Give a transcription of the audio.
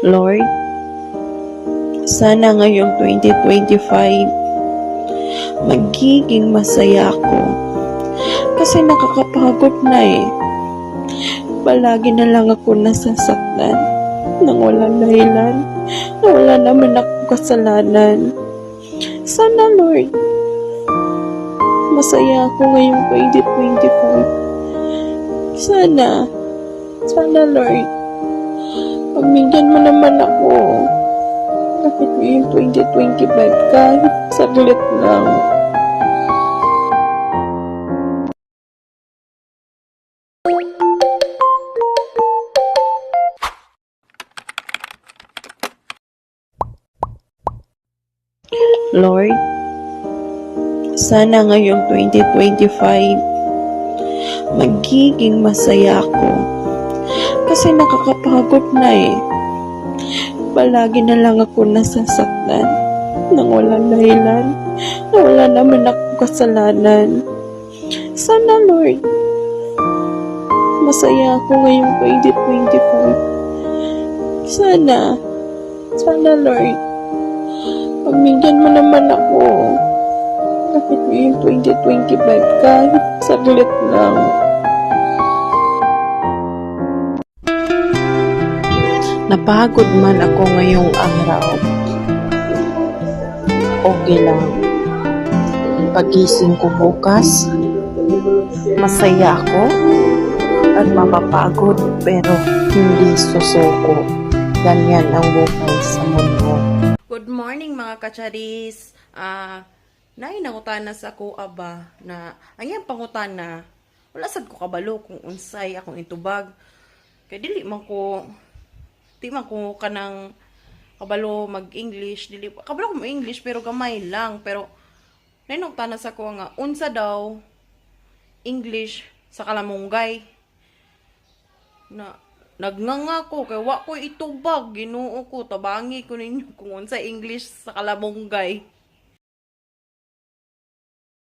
Lord, sana ngayong 2025, magiging masaya ako. Kasi nakakapagod na eh. Palagi na lang ako nasasaktan nang walang dahilan, na wala naman akong kasalanan. Sana Lord, masaya ako ngayong 2025. Sana Lord, pamigyan mo naman ako. Kahit ngayong 2025, kahit saglit lang. Lord, sana ngayong 2025, magiging masaya ako. Kasi nakakapagod na eh. Palagi na lang ako nasasaktan nang walang dahilan, na wala naman akong kasalanan. Sana Lord, masaya ako ngayong 2025. Sana Lord, pamigyan mo naman ako. Kahit ngayong 2025, kahit saglit lang. Napagod man ako ngayong araw, okay lang. Pagising ko bukas, masaya ako at mapapagod pero hindi susuko. Ganyan ang buhay sa mundo. Good morning mga kacharis. Nainangutana sa ako aba na ang pangutana wala sad ko kabalo kung unsay akong intubag. Kay dili man ko kanang kabalo mag-English, dili kabalo ko mag-English pero gamay lang. Pero nainangutana sa ako nga unsa daw English sa kalamunggay. Na nagnanga ko kay wa ko itubag, Ginoo ko tabangi ko ninyo kung unsa English sa kalamunggay.